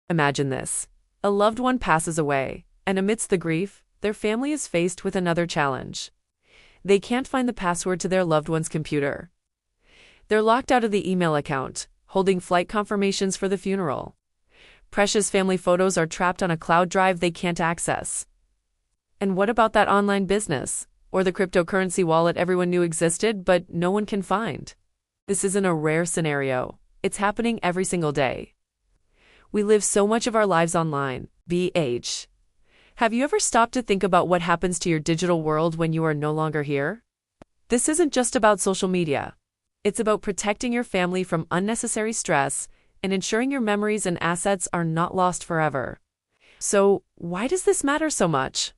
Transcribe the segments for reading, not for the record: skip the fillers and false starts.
Imagine this. A loved one passes away, and amidst the grief, their family is faced with another challenge. They can't find the password to their loved one's computer. They're locked out of the email account, holding flight confirmations for the funeral. Precious family photos are trapped on a cloud drive they can't access. And what about that online business, or the cryptocurrency wallet everyone knew existed but no one can find? This isn't a rare scenario. It's happening every single day. We live so much of our lives online, BH. Have you ever stopped to think about what happens to your digital world when you are no longer here? This isn't just about social media. It's about protecting your family from unnecessary stress and ensuring your memories and assets are not lost forever. So, why does this matter so much?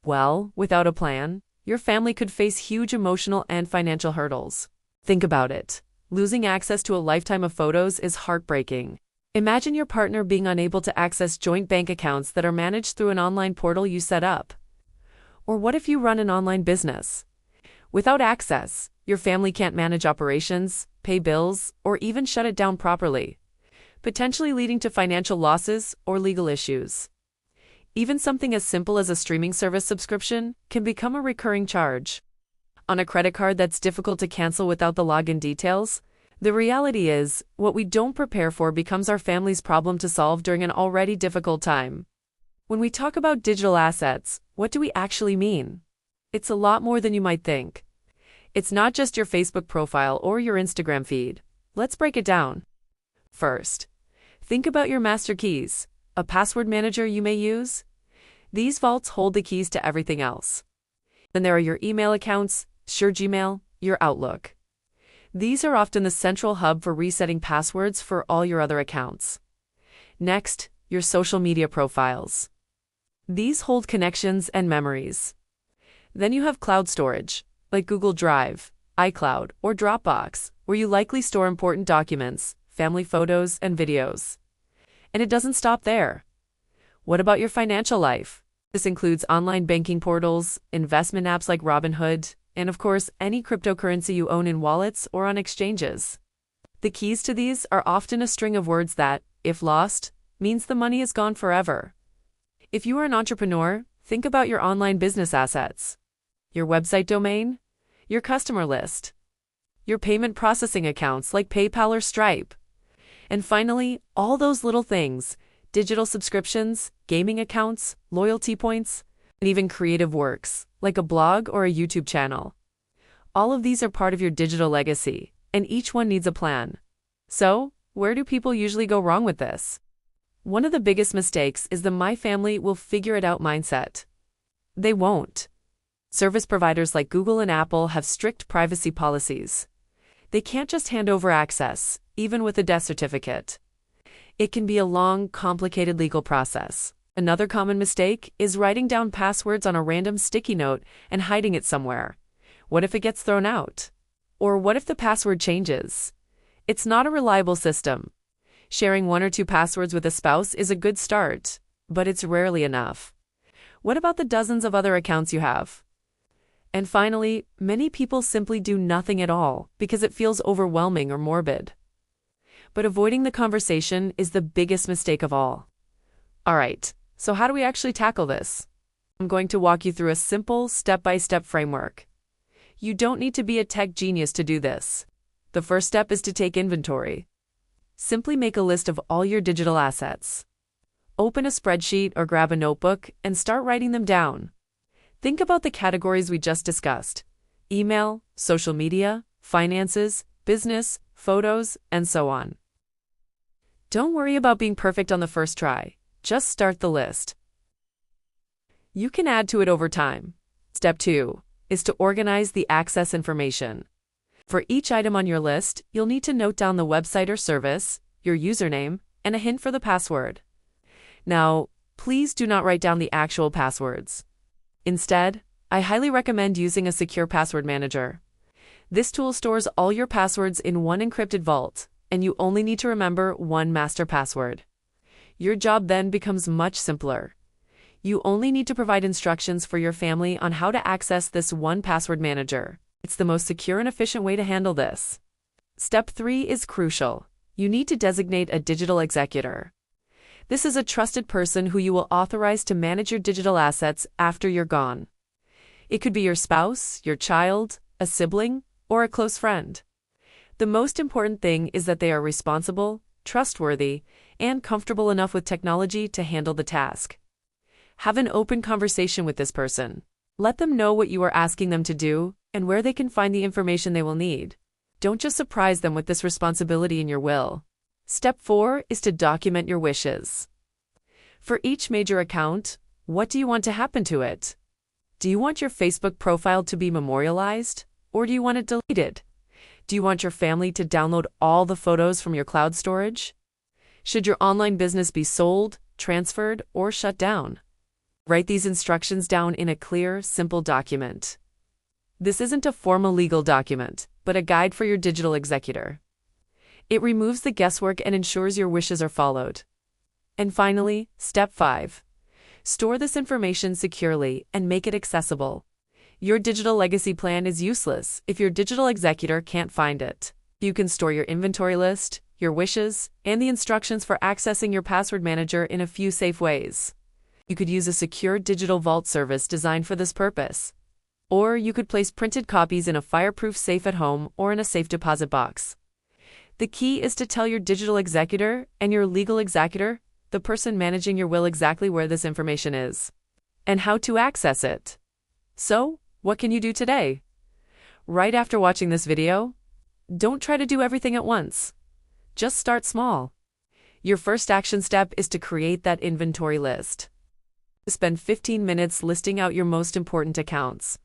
Well, without a plan, your family could face huge emotional and financial hurdles. Think about it. Losing access to a lifetime of photos is heartbreaking. Imagine your partner being unable to access joint bank accounts that are managed through an online portal you set up. Or what if you run an online business? Without access, your family can't manage operations, pay bills, or even shut it down properly, potentially leading to financial losses or legal issues. Even something as simple as a streaming service subscription can become a recurring charge. On a credit card that's difficult to cancel without the login details, the reality is, what we don't prepare for becomes our family's problem to solve during an already difficult time. When we talk about digital assets, what do we actually mean? It's a lot more than you might think. It's not just your Facebook profile or your Instagram feed. Let's break it down. First, think about your master keys, a password manager you may use. These vaults hold the keys to everything else. Then there are your email accounts, your Gmail, your Outlook. These are often the central hub for resetting passwords for all your other accounts. Next, your social media profiles. These hold connections and memories. Then you have cloud storage, like Google Drive, iCloud, or Dropbox, where you likely store important documents, family photos, and videos. And it doesn't stop there. What about your financial life? This includes online banking portals, investment apps like Robinhood, and of course, any cryptocurrency you own in wallets or on exchanges. The keys to these are often a string of words that, if lost, means the money is gone forever. If you are an entrepreneur, think about your online business assets. Your website domain, your customer list, your payment processing accounts like PayPal or Stripe. And finally, all those little things, digital subscriptions, gaming accounts, loyalty points, and even creative works, like a blog or a YouTube channel. All of these are part of your digital legacy, and each one needs a plan. So, where do people usually go wrong with this? One of the biggest mistakes is the "my family will figure it out" mindset. They won't. Service providers like Google and Apple have strict privacy policies. They can't just hand over access, even with a death certificate. It can be a long, complicated legal process. Another common mistake is writing down passwords on a random sticky note and hiding it somewhere. What if it gets thrown out? Or what if the password changes? It's not a reliable system. Sharing 1 or 2 passwords with a spouse is a good start, but it's rarely enough. What about the dozens of other accounts you have? And finally, many people simply do nothing at all because it feels overwhelming or morbid. But avoiding the conversation is the biggest mistake of all. All right, so how do we actually tackle this? I'm going to walk you through a simple, step-by-step framework. You don't need to be a tech genius to do this. The first step is to take inventory. Simply make a list of all your digital assets. Open a spreadsheet or grab a notebook and start writing them down. Think about the categories we just discussed: email, social media, finances, business, photos, and so on. Don't worry about being perfect on the first try. Just start the list. You can add to it over time. Step 2 is to organize the access information. For each item on your list, you'll need to note down the website or service, your username, and a hint for the password. Now, please do not write down the actual passwords. Instead, I highly recommend using a secure password manager. This tool stores all your passwords in one encrypted vault, and you only need to remember one master password. Your job then becomes much simpler. You only need to provide instructions for your family on how to access this one password manager. It's the most secure and efficient way to handle this. Step 3 is crucial. You need to designate a digital executor. This is a trusted person who you will authorize to manage your digital assets after you're gone. It could be your spouse, your child, a sibling, or a close friend. The most important thing is that they are responsible, trustworthy, and comfortable enough with technology to handle the task. Have an open conversation with this person. Let them know what you are asking them to do and where they can find the information they will need. Don't just surprise them with this responsibility in your will. Step 4 is to document your wishes. For each major account, what do you want to happen to it? Do you want your Facebook profile to be memorialized, or do you want it deleted? Do you want your family to download all the photos from your cloud storage? Should your online business be sold, transferred, or shut down? Write these instructions down in a clear, simple document. This isn't a formal legal document, but a guide for your digital executor. It removes the guesswork and ensures your wishes are followed. And finally, step 5. Store this information securely and make it accessible. Your digital legacy plan is useless if your digital executor can't find it. You can store your inventory list, your wishes, and the instructions for accessing your password manager in a few safe ways. You could use a secure digital vault service designed for this purpose. Or you could place printed copies in a fireproof safe at home or in a safe deposit box. The key is to tell your digital executor and your legal executor, the person managing your will, exactly where this information is and how to access it. So, what can you do today? Right after watching this video, don't try to do everything at once. Just start small. Your first action step is to create that inventory list. Spend 15 minutes listing out your most important accounts.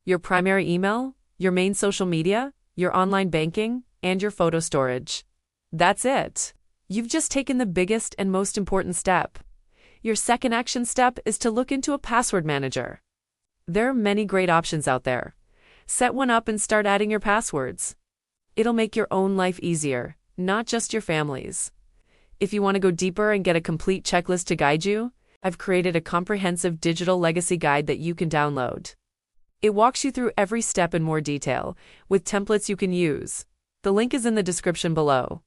Your primary email, your main social media, your online banking, and your photo storage. That's it. You've just taken the biggest and most important step. Your second action step is to look into a password manager. There are many great options out there. Set one up and start adding your passwords. It'll make your own life easier, not just your family's. If you want to go deeper and get a complete checklist to guide you, I've created a comprehensive digital legacy guide that you can download. It walks you through every step in more detail, with templates you can use. The link is in the description below.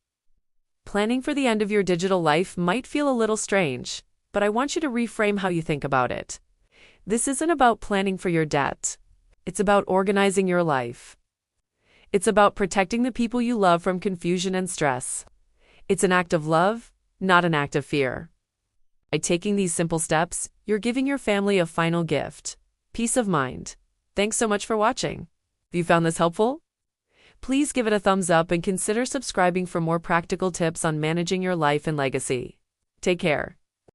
Planning for the end of your digital life might feel a little strange, but I want you to reframe how you think about it. This isn't about planning for your debt. It's about organizing your life. It's about protecting the people you love from confusion and stress. It's an act of love, not an act of fear. By taking these simple steps, you're giving your family a final gift: peace of mind. Thanks so much for watching. If you found this helpful, please give it a thumbs up and consider subscribing for more practical tips on managing your life and legacy. Take care.